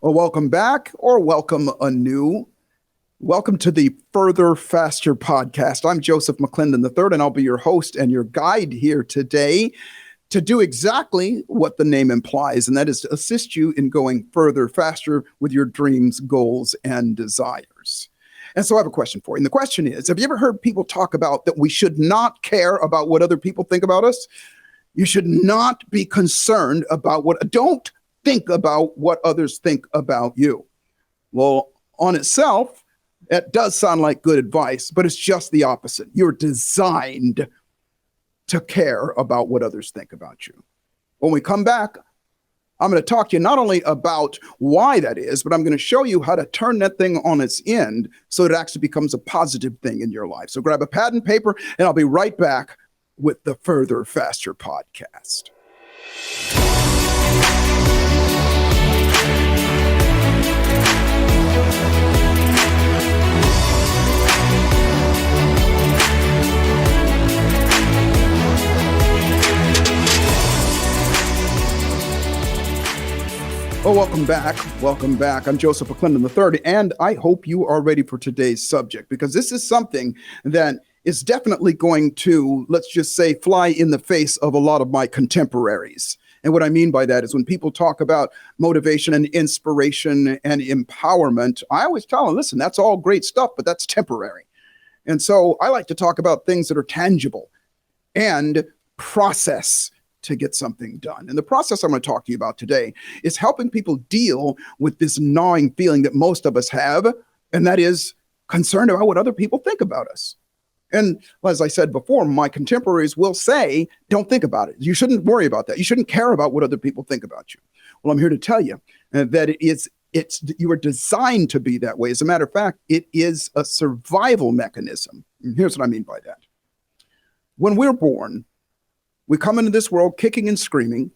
Well, welcome back or welcome anew. Welcome to the Further Faster podcast. I'm Joseph McClendon III, and I'll be your host and your guide here today to do exactly what the name implies, and that is to assist you in going further, faster with your dreams, goals, and desires. And so I have a question for you. And the question is, have you ever heard people talk about that we should not care about what other people think about us? You should not be concerned about don't think about what others think about you. Well, on itself, that does sound like good advice, but it's just the opposite. You're designed to care about what others think about you. When we come back, I'm going to talk to you not only about why that is, but I'm going to show you how to turn that thing on its end so it actually becomes a positive thing in your life. So grab a pad and paper, and I'll be right back with the Further Faster podcast. Well, welcome back. Welcome back. I'm Joseph McClendon III, and I hope you are ready for today's subject, because this is something that is definitely going to, let's just say, fly in the face of a lot of my contemporaries. And what I mean by that is when people talk about motivation and inspiration and empowerment, I always tell them, listen, that's all great stuff, but that's temporary. And so I like to talk about things that are tangible and process to get something done. And the process I'm going to talk to you about today is helping people deal with this gnawing feeling that most of us have, and that is concerned about what other people think about us. And as I said before, my contemporaries will say, don't think about it. You shouldn't worry about that. You shouldn't care about what other people think about you. Well, I'm here to tell you that you are designed to be that way. As a matter of fact, it is a survival mechanism. And here's what I mean by that. When we're born, we come into this world kicking and screaming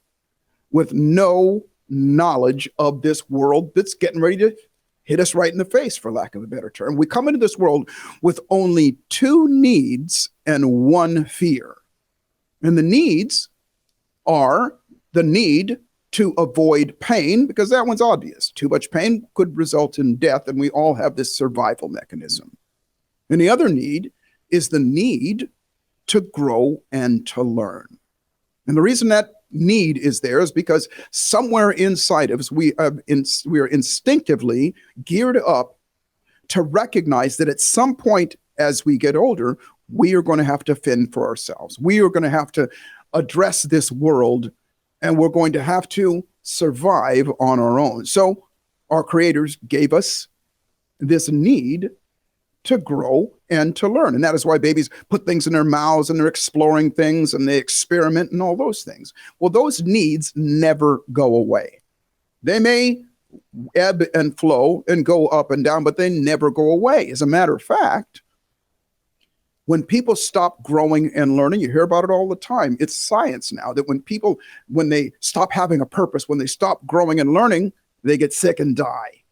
with no knowledge of this world that's getting ready to hit us right in the face, for lack of a better term. We come into this world with only two needs and one fear. And the needs are the need to avoid pain, because that one's obvious. Too much pain could result in death, and we all have this survival mechanism. And the other need is the need to grow and to learn. And the reason that need is there is because somewhere inside of us, we are instinctively geared up to recognize that at some point as we get older, we are going to have to fend for ourselves. We are going to have to address this world, and we're going to have to survive on our own. So our creators gave us this need to grow and to learn. And that is why babies put things in their mouths and they're exploring things and they experiment and all those things. Well, those needs never go away. They may ebb and flow and go up and down, but they never go away. As a matter of fact, when people stop growing and learning, you hear about it all the time. It's science now that when they stop having a purpose, when they stop growing and learning, they get sick and die.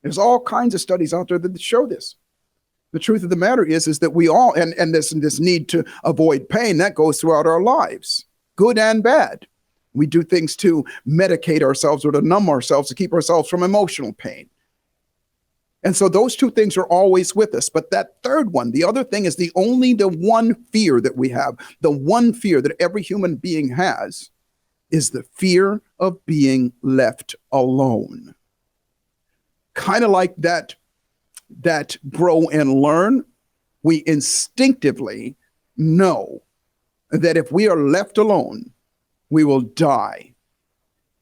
There's all kinds of studies out there that show this. The truth of the matter is that we all, and this need to avoid pain, that goes throughout our lives, good and bad. We do things to medicate ourselves or to numb ourselves, to keep ourselves from emotional pain. And so those two things are always with us. But that third one, the other thing, is the one fear that we have, the one fear that every human being has, is the fear of being left alone. Kind of like that grow and learn, we instinctively know that if we are left alone, we will die.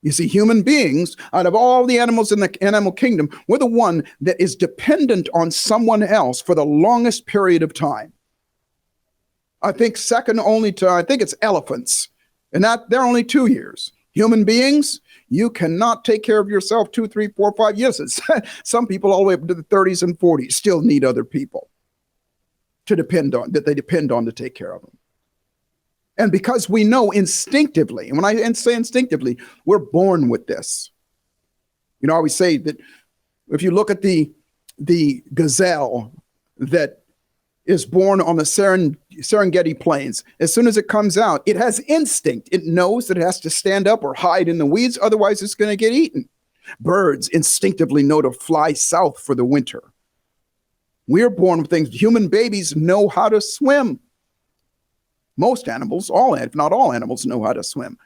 You see, human beings, out of all the animals in the animal kingdom, we're the one that is dependent on someone else for the longest period of time. I think second only to, I think it's elephants, and that they're only 2 years. Human beings, you cannot take care of yourself 2, 3, 4, 5 years. Some people all the way up to the 30s and 40s still need other people to depend on, that they depend on to take care of them. And because we know instinctively, and when I say instinctively, we're born with this. You know, I always say that if you look at the gazelle that is born on the Serengeti Plains, as soon as it comes out, it has instinct. It knows that it has to stand up or hide in the weeds, otherwise it's going to get eaten. Birds instinctively know to fly south for the winter. We're born with things. Human babies know how to swim. Most animals, if not all animals, know how to swim.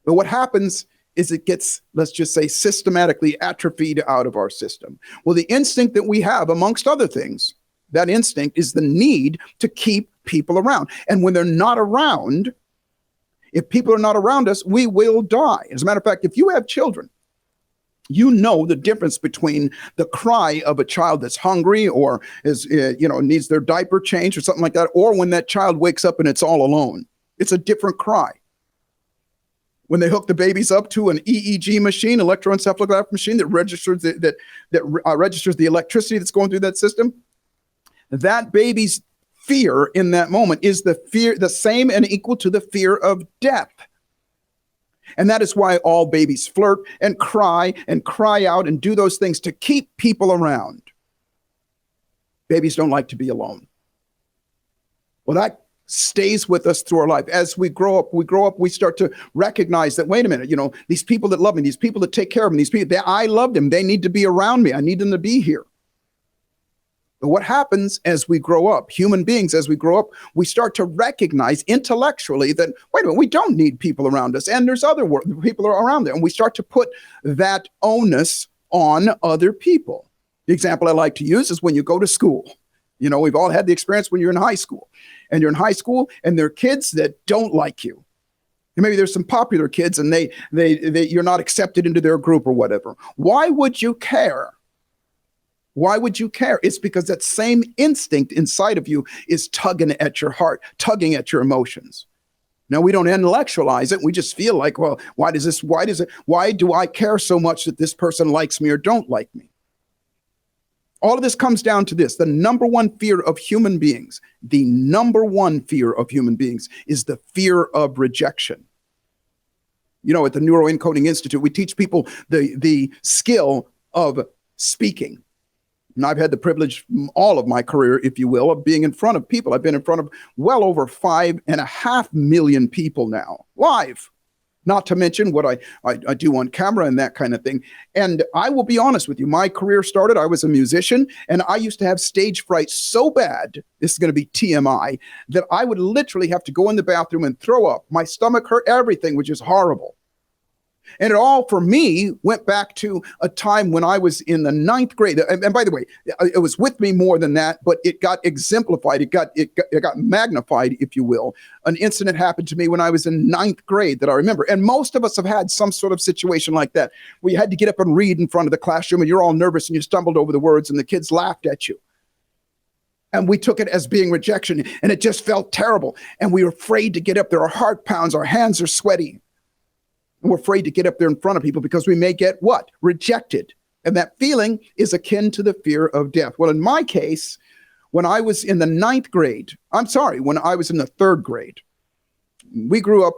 But what happens is it gets, let's just say, systematically atrophied out of our system. Well, the instinct that we have, amongst other things, that instinct is the need to keep people around. And when they're not around, if people are not around us, we will die. As a matter of fact, if you have children, you know the difference between the cry of a child that's hungry or needs their diaper changed or something like that, or when that child wakes up and it's all alone. It's a different cry. When they hook the babies up to an EEG machine, electroencephalograph machine that registers registers the electricity that's going through that system, that baby's fear in that moment is the same and equal to the fear of death. And that is why all babies flirt and cry out and do those things to keep people around. Babies don't like to be alone. Well, that stays with us through our life. As we grow up, we start to recognize that, wait a minute, these people that love me, these people that take care of me, these people, I love them. They need to be around me. I need them to be here. But what happens as we grow up, human beings, as we grow up, we start to recognize intellectually that, wait a minute, we don't need people around us. And there's other people around there. And we start to put that onus on other people. The example I like to use is when you go to school. We've all had the experience when you're in high school. And you're in high school and there are kids that don't like you. And maybe there's some popular kids and you're not accepted into their group or whatever. Why would you care? Why would you care? It's because that same instinct inside of you is tugging at your heart, tugging at your emotions. Now, we don't intellectualize it. We just feel like, well, why do I care so much that this person likes me or don't like me? All of this comes down to this. The number one fear of human beings, is the fear of rejection. At the Neuroencoding Institute, we teach people the skill of speaking. And I've had the privilege all of my career, if you will, of being in front of people. I've been in front of well over 5.5 million people now, live. Not to mention what I do on camera and that kind of thing. And I will be honest with you, my career started, I was a musician, and I used to have stage fright so bad, this is going to be TMI, that I would literally have to go in the bathroom and throw up. My stomach hurt, everything was just horrible. And it all, for me, went back to a time when I was in the 9th grade. And by the way, it was with me more than that, but it got exemplified. It got magnified, if you will. An incident happened to me when I was in 9th grade that I remember. And most of us have had some sort of situation like that, where you had to get up and read in front of the classroom and you're all nervous and you stumbled over the words and the kids laughed at you. And we took it as being rejection and it just felt terrible. And we were afraid to get up there. Our heart pounds, our hands are sweaty. And we're afraid to get up there in front of people because we may get what? Rejected. And that feeling is akin to the fear of death. Well, in my case, when I was in the 9th grade, when I was in the 3rd grade, we grew up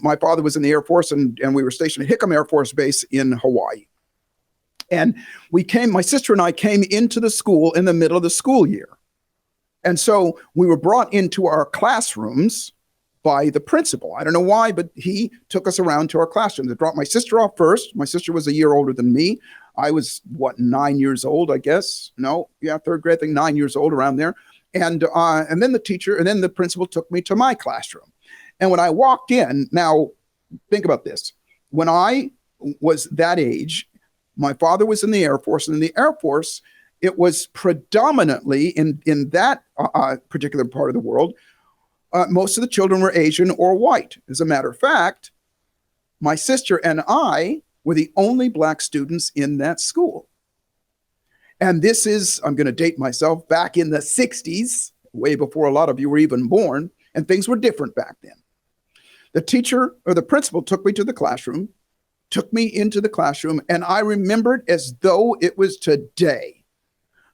my father was in the Air Force and we were stationed at Hickam Air Force Base in Hawaii. And my sister and I came into the school in the middle of the school year. And so we were brought into our classrooms by the principal. I don't know why, but he took us around to our classrooms. They dropped my sister off first. My sister was a year older than me. I was, 9 years old, I guess. No, yeah, 3rd grade, I think 9 years old, around there. And then the principal took me to my classroom. And when I walked in, now think about this. When I was that age, my father was in the Air Force, and in the Air Force, it was predominantly in that particular part of the world, most of the children were Asian or white. As a matter of fact, my sister and I were the only black students in that school. And this is, I'm going to date myself, back in the 60s, way before a lot of you were even born, and things were different back then. The teacher or the principal took me into the classroom, and I remembered as though it was today.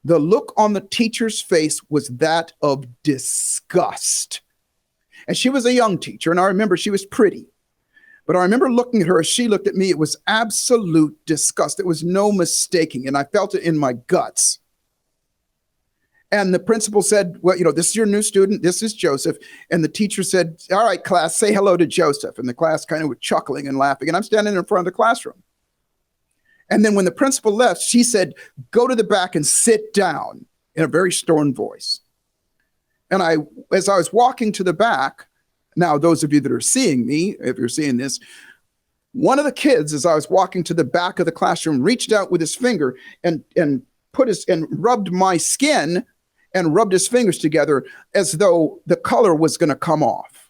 The look on the teacher's face was that of disgust. And she was a young teacher, and I remember she was pretty. But I remember looking at her as she looked at me. It was absolute disgust. There was no mistaking, and I felt it in my guts. And the principal said, well, this is your new student. This is Joseph. And the teacher said, all right, class, say hello to Joseph. And the class kind of was chuckling and laughing. And I'm standing in front of the classroom. And then when the principal left, she said, go to the back and sit down, in a very stern voice. And as I was walking to the back, now those of you that are seeing me, if you're seeing this, one of the kids, as I was walking to the back of the classroom, reached out with his finger and rubbed my skin and rubbed his fingers together as though the color was going to come off.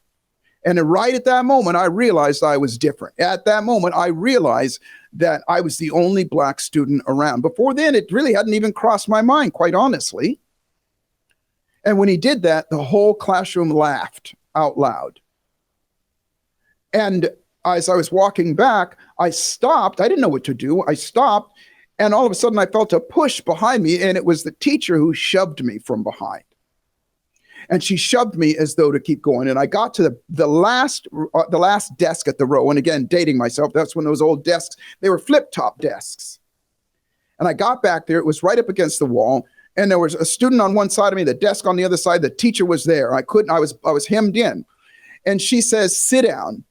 And right at that moment, I realized I was different. At that moment, I realized that I was the only black student around. Before then, it really hadn't even crossed my mind, quite honestly. And when he did that, the whole classroom laughed out loud. And as I was walking back, I stopped. I didn't know what to do. I stopped, and all of a sudden I felt a push behind me, and it was the teacher who shoved me from behind. And she shoved me as though to keep going. And I got to the last desk at the row. And again, dating myself, that's when those old desks, they were flip-top desks. And I got back there. It was right up against the wall. And there was a student on one side of me, the desk on the other side. The teacher was there. I was hemmed in. And she says, sit down.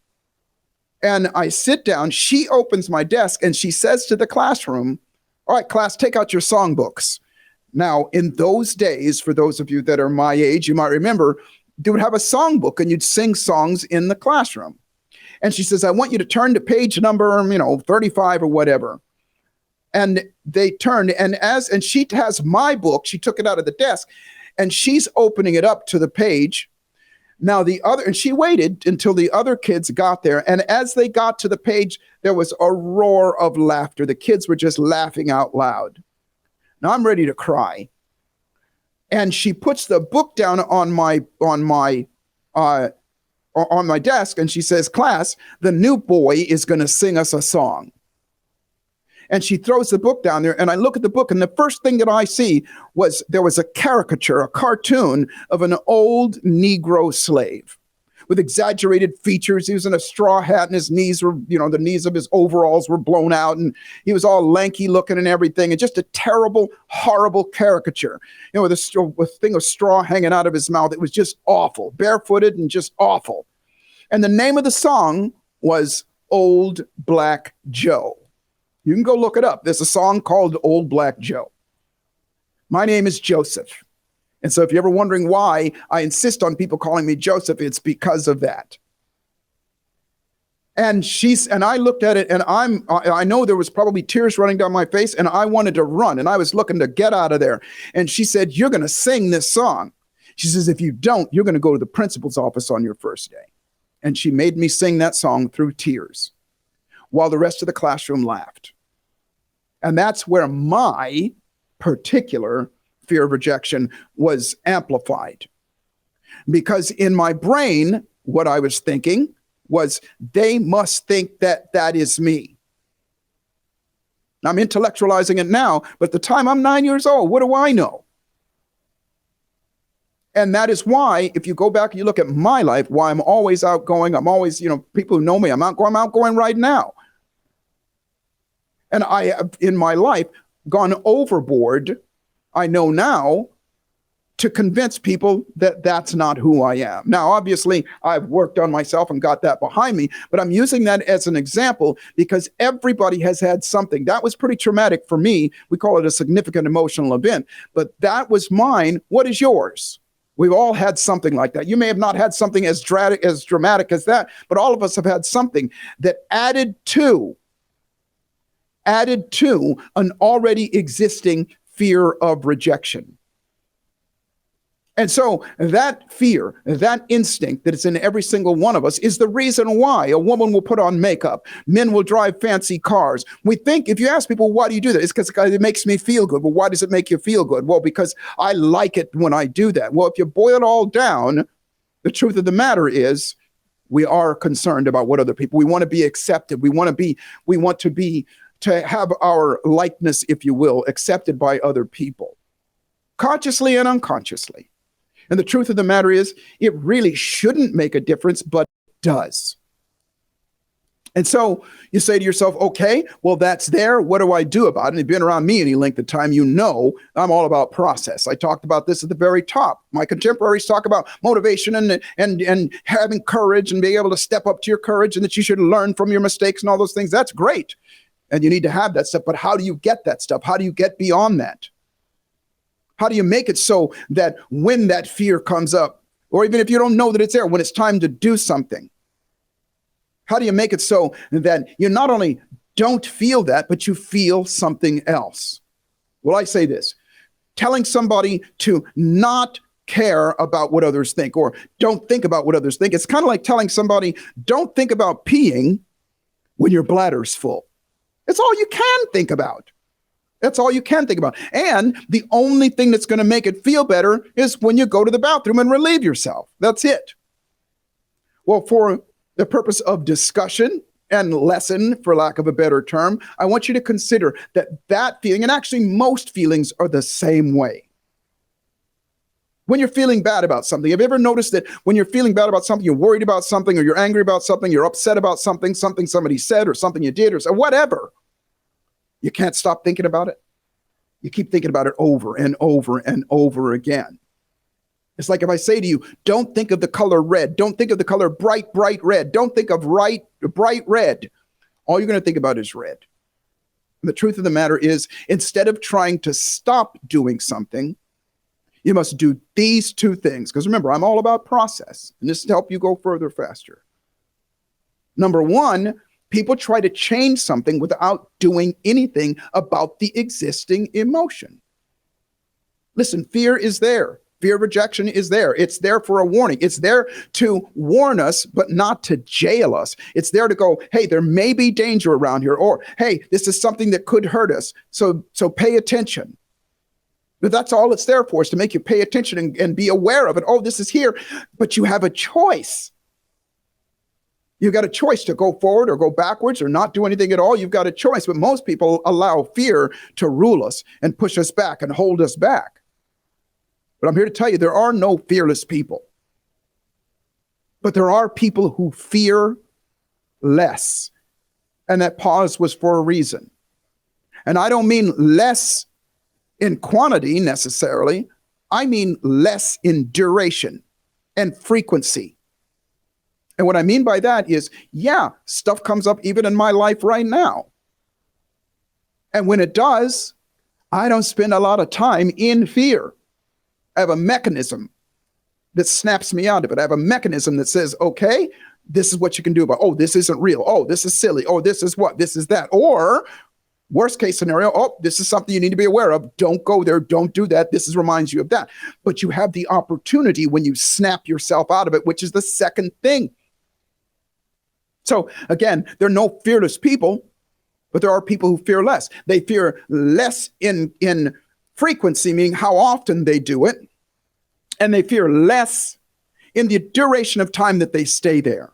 And I sit down. She opens my desk and she says to the classroom, all right, class, take out your songbooks. Now, in those days, for those of you that are my age, you might remember, they would have a songbook and you'd sing songs in the classroom. And she says, I want you to turn to page number, 35 or whatever. And they turned, and she has my book. She took it out of the desk and she's opening it up to the page. Now and she waited until the other kids got there. And as they got to the page, there was a roar of laughter. The kids were just laughing out loud. Now I'm ready to cry. And she puts the book down on my desk and she says, class, the new boy is going to sing us a song. And she throws the book down there, and I look at the book, and the first thing that I see was there was a caricature, a cartoon of an old Negro slave with exaggerated features. He was in a straw hat, and his knees were, the knees of his overalls were blown out, and he was all lanky looking and everything, and just a terrible, horrible caricature, with a thing of straw hanging out of his mouth. It was just awful, barefooted and just awful. And the name of the song was Old Black Joe. You can go look it up. There's a song called Old Black Joe. My name is Joseph. And so if you're ever wondering why I insist on people calling me Joseph, it's because of that. And I looked at it, and I know there was probably tears running down my face, and I wanted to run, and I was looking to get out of there. And she said, you're going to sing this song. She says, if you don't, you're going to go to the principal's office on your first day. And she made me sing that song through tears, while the rest of the classroom laughed. And that's where my particular fear of rejection was amplified. Because in my brain, what I was thinking was, they must think that that is me. I'm intellectualizing it now, but at the time I'm 9 years old, what do I know? And that is why, if you go back and you look at my life, why I'm always outgoing. I'm always, people who know me, I'm outgoing right now. And I have, in my life, gone overboard, I know now, to convince people that that's not who I am. Now, obviously, I've worked on myself and got that behind me, but I'm using that as an example because everybody has had something. That was pretty traumatic for me. We call it a significant emotional event, but that was mine. What is yours? We've all had something like that. You may have not had something as dramatic as that, but all of us have had something that added to an already existing fear of rejection. And so that fear, that instinct that is in every single one of us is the reason why a woman will put on makeup, men will drive fancy cars. We think, if you ask people, why do you do that? It's because it makes me feel good. Well, why does it make you feel good? Well, because I like it when I do that. Well, if you boil it all down, the truth of the matter is we are concerned about what other people, we want to be accepted. We want to have our likeness, if you will, accepted by other people, consciously and unconsciously. And the truth of the matter is, it really shouldn't make a difference, but it does. And so you say to yourself, okay, well, that's there. What do I do about it? And if you've been around me any length of time, you know I'm all about process. I talked about this at the very top. My contemporaries talk about motivation and having courage and being able to step up to your courage and that you should learn from your mistakes and all those things. That's great. And you need to have that stuff. But how do you get that stuff? How do you get beyond that? How do you make it so that when that fear comes up, or even if you don't know that it's there, when it's time to do something, how do you make it so that you not only don't feel that, but you feel something else? Well, I say this, telling somebody to not care about what others think or don't think about what others think. It's kind of like telling somebody, don't think about peeing when your bladder's full. It's all you can think about. That's all you can think about. And the only thing that's going to make it feel better is when you go to the bathroom and relieve yourself. That's it. Well, for the purpose of discussion and lesson, for lack of a better term, I want you to consider that feeling, and actually most feelings are the same way. When you're feeling bad about something, have you ever noticed that when you're feeling bad about something, you're worried about something, or you're angry about something, you're upset about something somebody said, or something you did, or whatever, you can't stop thinking about it? You keep thinking about it over and over and over again. It's like if I say to you, don't think of the color red. Don't think of the color bright red. Don't think of bright red. All you're going to think about is red. And the truth of the matter is, instead of trying to stop doing something, you must do these two things. Because remember, I'm all about process, and this is to help you go further faster. Number one, people try to change something without doing anything about the existing emotion. Listen, fear is there. Fear of rejection is there. It's there for a warning. It's there to warn us, but not to jail us. It's there to go, hey, there may be danger around here, or hey, this is something that could hurt us. So pay attention. But that's all it's there for, is to make you pay attention and be aware of it. Oh, this is here, but you have a choice. You've got a choice to go forward or go backwards or not do anything at all. You've got a choice, but most people allow fear to rule us and push us back and hold us back. But I'm here to tell you, there are no fearless people. But there are people who fear less. And that pause was for a reason. And I don't mean less in quantity necessarily. I mean less in duration and frequency. And what I mean by that is, yeah, stuff comes up even in my life right now. And when it does, I don't spend a lot of time in fear. I have a mechanism that snaps me out of it. I have a mechanism that says, okay, this is what you can do about, oh, this isn't real. Oh, this is silly. Oh, this is what? This is that. Or worst case scenario, oh, this is something you need to be aware of. Don't go there. Don't do that. This reminds you of that. But you have the opportunity when you snap yourself out of it, which is the second thing. So again, there are no fearless people, but there are people who fear less. They fear less in frequency, meaning how often they do it, and they fear less in the duration of time that they stay there.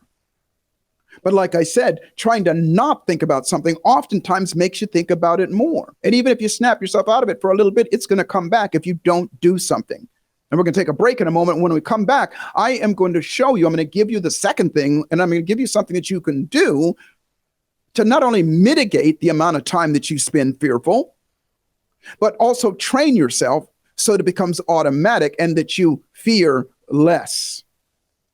But like I said, trying to not think about something oftentimes makes you think about it more. And even if you snap yourself out of it for a little bit, it's going to come back if you don't do something. And we're going to take a break in a moment. When we come back, I am going to show you, I'm going to give you the second thing, and I'm going to give you something that you can do to not only mitigate the amount of time that you spend fearful, but also train yourself so that it becomes automatic and that you fear less.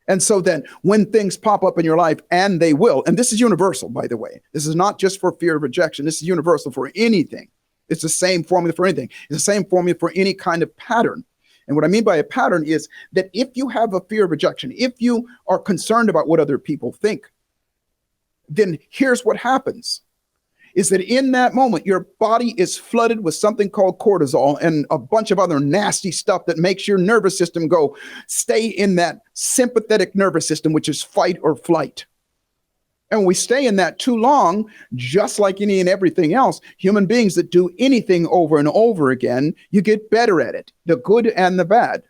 And so then when things pop up in your life, and they will, and this is universal, by the way, this is not just for fear of rejection. This is universal for anything. It's the same formula for anything. It's the same formula for any kind of pattern. And what I mean by a pattern is that if you have a fear of rejection, if you are concerned about what other people think, then here's what happens. Is that in that moment, your body is flooded with something called cortisol and a bunch of other nasty stuff that makes your nervous system go, stay in that sympathetic nervous system, which is fight or flight. And when we stay in that too long, just like any and everything else, human beings that do anything over and over again, you get better at it, the good and the bad.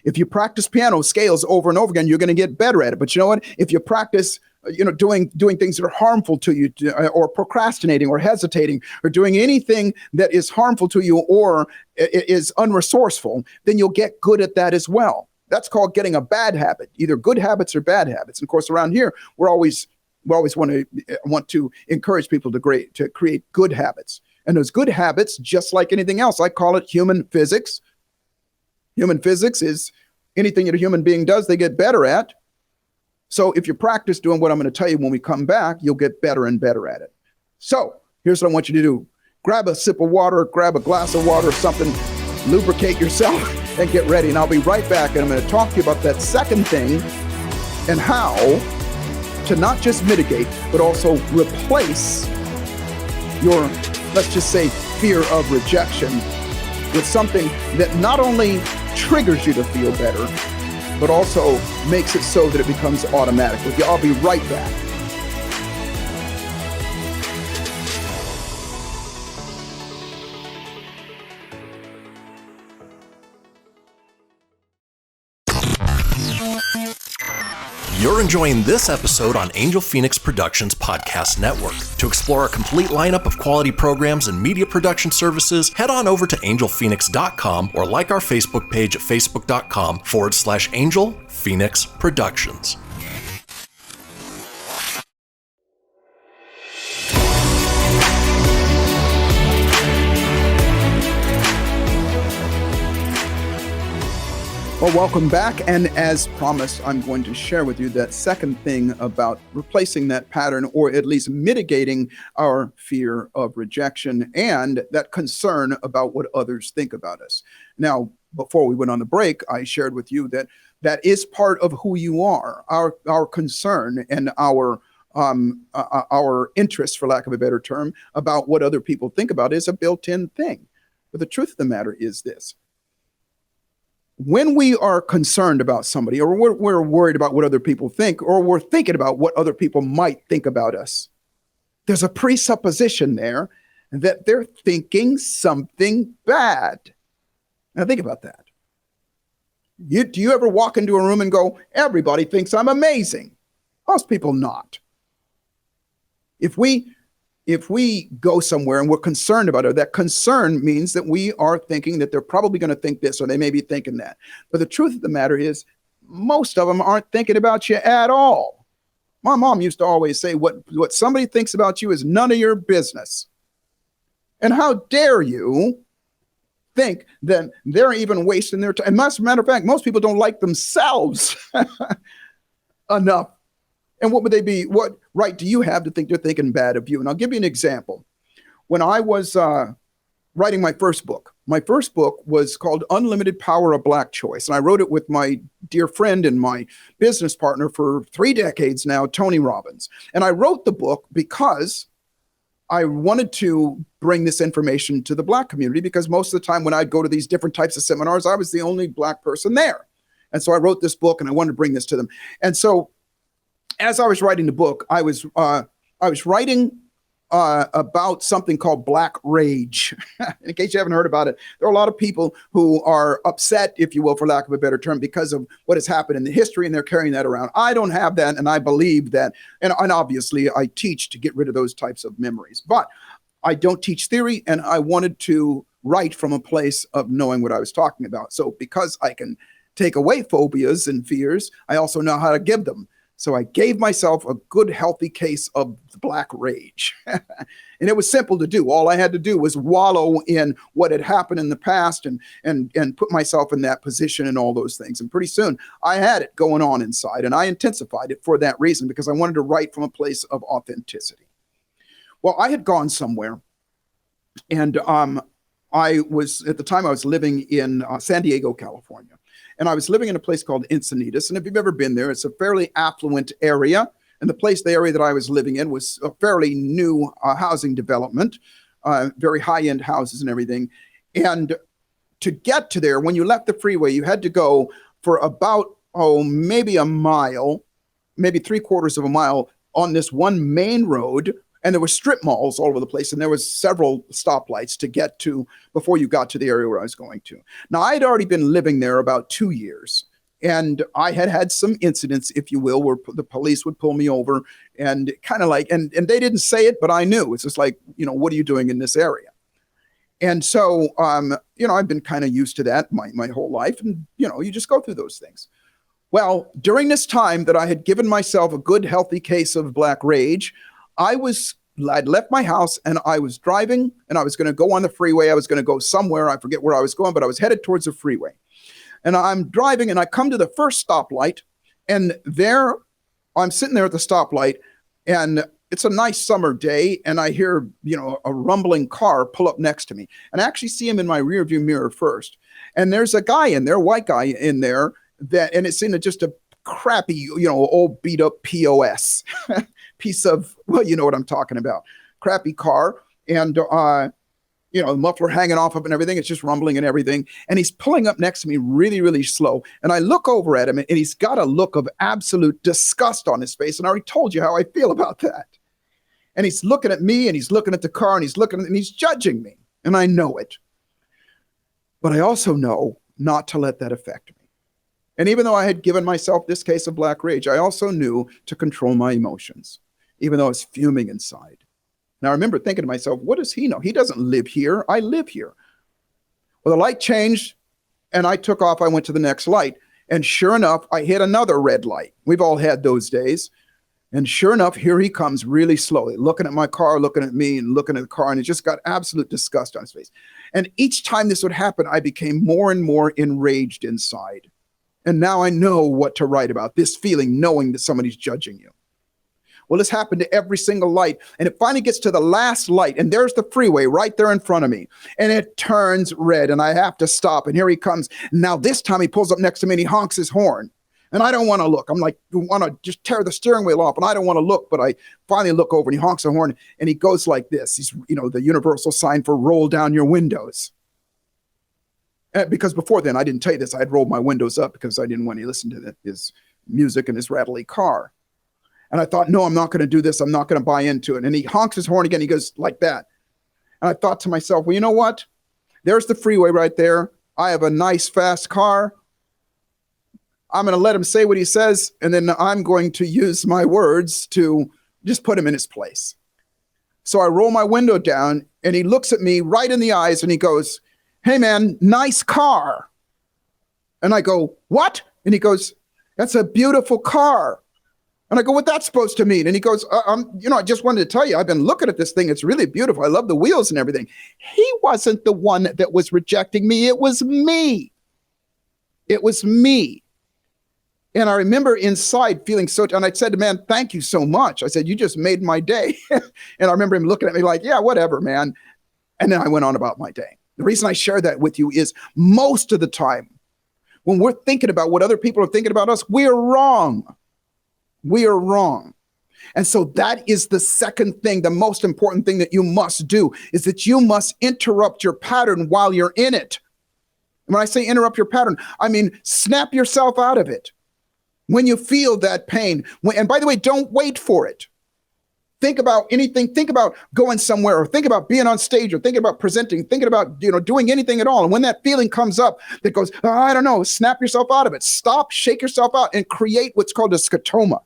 If you practice piano scales over and over again, you're going to get better at it. But you know what? If you practice doing things that are harmful to you, or procrastinating or hesitating or doing anything that is harmful to you or is unresourceful, then you'll get good at that as well. That's called getting a bad habit, either good habits or bad habits. And of course, around here, we always want to encourage people to create good habits. And those good habits, just like anything else, I call it human physics. Human physics is anything that a human being does, they get better at. So if you practice doing what I'm going to tell you when we come back, you'll get better and better at it. So here's what I want you to do. Grab a sip of water, grab a glass of water or something, lubricate yourself, and get ready. And I'll be right back, and I'm going to talk to you about that second thing and how to not just mitigate, but also replace your, let's just say, fear of rejection with something that not only triggers you to feel better, but also makes it so that it becomes automatic. With you, I'll be right back. You're enjoying this episode on Angel Phoenix Productions Podcast Network. To explore a complete lineup of quality programs and media production services, head on over to angelphoenix.com or like our Facebook page at facebook.com/Angel Phoenix Productions. Well, welcome back. And as promised, I'm going to share with you that second thing about replacing that pattern, or at least mitigating our fear of rejection and that concern about what others think about us. Now, before we went on the break, I shared with you that that is part of who you are. Our concern and our interest, for lack of a better term, about what other people think about is a built-in thing. But the truth of the matter is this. When we are concerned about somebody, or we're worried about what other people think, or we're thinking about what other people might think about us, there's a presupposition there that they're thinking something bad. Now think about that. Do you ever walk into a room and go, everybody thinks I'm amazing? Most people not. If we go somewhere and we're concerned about it, that concern means that we are thinking that they're probably going to think this, or they may be thinking that. But the truth of the matter is, most of them aren't thinking about you at all. My mom used to always say, what somebody thinks about you is none of your business. And how dare you think that they're even wasting their time? As a matter of fact, most people don't like themselves enough. And what would they be? What right do you have to think they're thinking bad of you? And I'll give you an example. When I was writing my first book was called Unlimited Power of Black Choice. And I wrote it with my dear friend and my business partner for 3 decades now, Tony Robbins. And I wrote the book because I wanted to bring this information to the Black community, because most of the time when I'd go to these different types of seminars, I was the only Black person there. And so I wrote this book and I wanted to bring this to them. And so as I was writing the book, I was writing about something called Black rage. In case you haven't heard about it, there are a lot of people who are upset, if you will, for lack of a better term, because of what has happened in the history, and they're carrying that around. I don't have that, and I believe that, and obviously I teach to get rid of those types of memories. But I don't teach theory, and I wanted to write from a place of knowing what I was talking about. So because I can take away phobias and fears, I also know how to give them. So I gave myself a good, healthy case of Black rage. And it was simple to do. All I had to do was wallow in what had happened in the past and put myself in that position and all those things. And pretty soon I had it going on inside, and I intensified it for that reason, because I wanted to write from a place of authenticity. Well, I had gone somewhere, and I was, at the time I was living in San Diego, California. And I was living in a place called Encinitas. And if you've ever been there, it's a fairly affluent area. And the area that I was living in was a fairly new housing development, very high-end houses and everything. And to get to there, when you left the freeway, you had to go for about, maybe a mile, maybe 3/4 of a mile on this one main road. And there were strip malls all over the place, and there was several stoplights to get to before you got to the area where I was going to. Now, I had already been living there about 2 years, and I had had some incidents, if you will, where the police would pull me over and kind of like, and they didn't say it, but I knew. It's just like, what are you doing in this area? And so, I've been kind of used to that my whole life, and, you just go through those things. Well, during this time that I had given myself a good, healthy case of Black rage, I'd left my house and I was driving, and I was going to go on the freeway. I was going to go somewhere. I forget where I was going, but I was headed towards the freeway. And I'm driving, and I come to the first stoplight, and there I'm sitting there at the stoplight, and it's a nice summer day, and I hear, a rumbling car pull up next to me. And I actually see him in my rearview mirror first. And there's a guy in there, white guy in there, and it's in just a crappy, old beat up POS piece of, well, you know what I'm talking about. Crappy car. And, the muffler hanging off of it and everything. It's just rumbling and everything. And he's pulling up next to me really, really slow. And I look over at him, and he's got a look of absolute disgust on his face. And I already told you how I feel about that. And he's looking at me, and he's looking at the car, and he's judging me. And I know it. But I also know not to let that affect me. And even though I had given myself this case of black rage, I also knew to control my emotions, even though I was fuming inside. Now, I remember thinking to myself, what does he know? He doesn't live here. I live here. Well, the light changed, and I took off. I went to the next light. And sure enough, I hit another red light. We've all had those days. And sure enough, here he comes really slowly, looking at my car, looking at me, and looking at the car. And it just got absolute disgust on his face. And each time this would happen, I became more and more enraged inside. And now I know what to write about, this feeling, knowing that somebody's judging you. Well, this happened to every single light. And it finally gets to the last light. And there's the freeway right there in front of me. And it turns red. And I have to stop. And here he comes. Now, this time he pulls up next to me and he honks his horn. And I don't want to look. I'm like, I want to just tear the steering wheel off. And I don't want to look. But I finally look over, and he honks the horn. And he goes like this. He's, the universal sign for roll down your windows. Because before then, I didn't tell you this. I had rolled my windows up because I didn't want to listen to his music in his rattly car. And I thought, no, I'm not going to do this. I'm not going to buy into it. And he honks his horn again. He goes like that. And I thought to myself, well, you know what? There's the freeway right there. I have a nice, fast car. I'm going to let him say what he says. And then I'm going to use my words to just put him in his place. So I roll my window down, and he looks at me right in the eyes, and he goes, hey, man, nice car. And I go, what? And he goes, that's a beautiful car. And I go, what's that supposed to mean? And he goes, I just wanted to tell you, I've been looking at this thing. It's really beautiful. I love the wheels and everything. He wasn't the one that was rejecting me. It was me. It was me. And I remember inside feeling and I said to man, thank you so much. I said, you just made my day. And I remember him looking at me like, yeah, whatever, man. And then I went on about my day. The reason I share that with you is most of the time when we're thinking about what other people are thinking about us, we're wrong. We are wrong. And so that is the second thing, the most important thing that you must do is that you must interrupt your pattern while you're in it. And when I say interrupt your pattern, I mean snap yourself out of it. When you feel that pain, and by the way, don't wait for it. Think about anything. Think about going somewhere, or think about being on stage, or thinking about presenting, thinking about, doing anything at all. And when that feeling comes up that goes, I don't know, snap yourself out of it. Stop, shake yourself out, and create what's called a scotoma.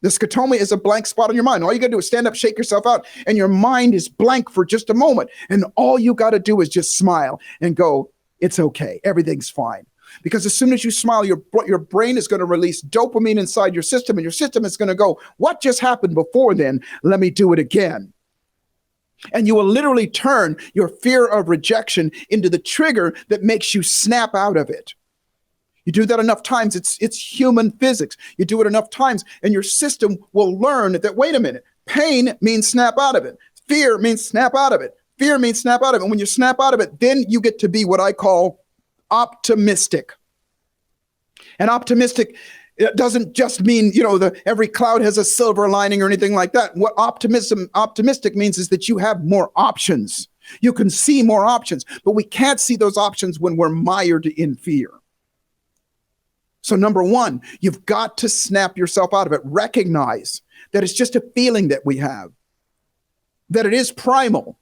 The scotoma is a blank spot on your mind. All you got to do is stand up, shake yourself out, and your mind is blank for just a moment. And all you got to do is just smile and go, it's okay. Everything's fine. Because as soon as you smile, your brain is going to release dopamine inside your system, and your system is going to go, what just happened before then? Let me do it again. And you will literally turn your fear of rejection into the trigger that makes you snap out of it. You do that enough times, it's human physics. You do it enough times, and your system will learn that, wait a minute, pain means snap out of it. Fear means snap out of it. Fear means snap out of it. And when you snap out of it, then you get to be what I call optimistic. And optimistic, it doesn't just mean, every cloud has a silver lining or anything like that. What optimistic means is that you have more options. You can see more options, but we can't see those options when we're mired in fear. So number one, you've got to snap yourself out of it. Recognize that it's just a feeling that we have, that it is primal.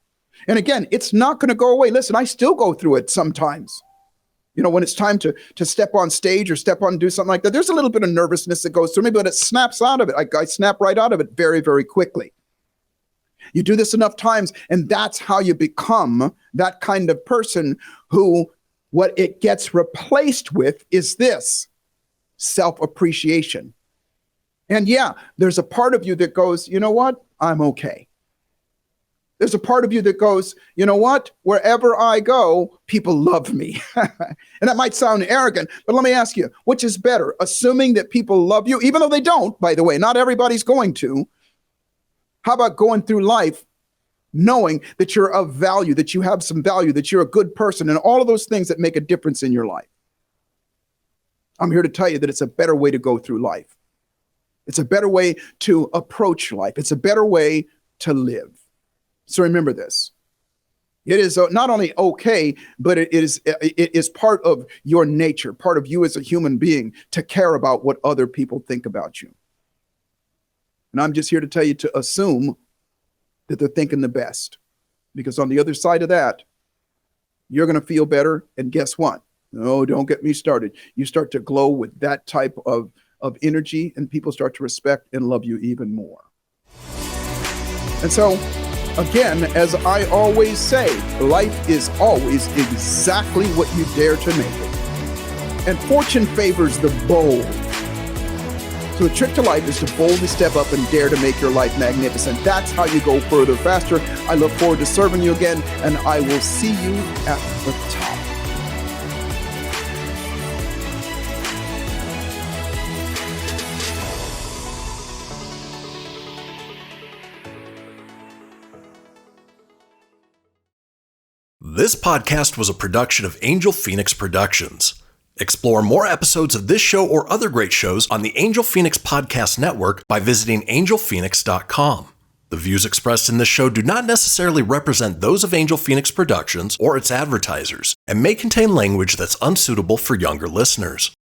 And again, it's not going to go away. Listen, I still go through it sometimes. When it's time to step on stage or step on and do something like that, there's a little bit of nervousness that goes through me, but it snaps out of it. I snap right out of it very, very quickly. You do this enough times, and that's how you become that kind of person who, what it gets replaced with is this: self-appreciation. And yeah, there's a part of you that goes, you know what? I'm okay. There's a part of you that goes, you know what? Wherever I go, people love me. And that might sound arrogant, but let me ask you, which is better? Assuming that people love you, even though they don't, by the way, not everybody's going to. How about going through life knowing that you're of value, that you have some value, that you're a good person, and all of those things that make a difference in your life? I'm here to tell you that it's a better way to go through life. It's a better way to approach life. It's a better way to live. So remember this. It is not only okay, but it is part of your nature, part of you as a human being, to care about what other people think about you. And I'm just here to tell you to assume that they're thinking the best, because on the other side of that, you're going to feel better. And guess what? No, don't get me started. You start to glow with that type of energy, and people start to respect and love you even more. And so, again, as I always say, life is always exactly what you dare to make it. And fortune favors the bold. So the trick to life is to boldly step up and dare to make your life magnificent. That's how you go further, faster. I look forward to serving you again, and I will see you at the top. This podcast was a production of Angel Phoenix Productions. Explore more episodes of this show or other great shows on the Angel Phoenix Podcast Network by visiting angelphoenix.com. The views expressed in this show do not necessarily represent those of Angel Phoenix Productions or its advertisers, and may contain language that's unsuitable for younger listeners.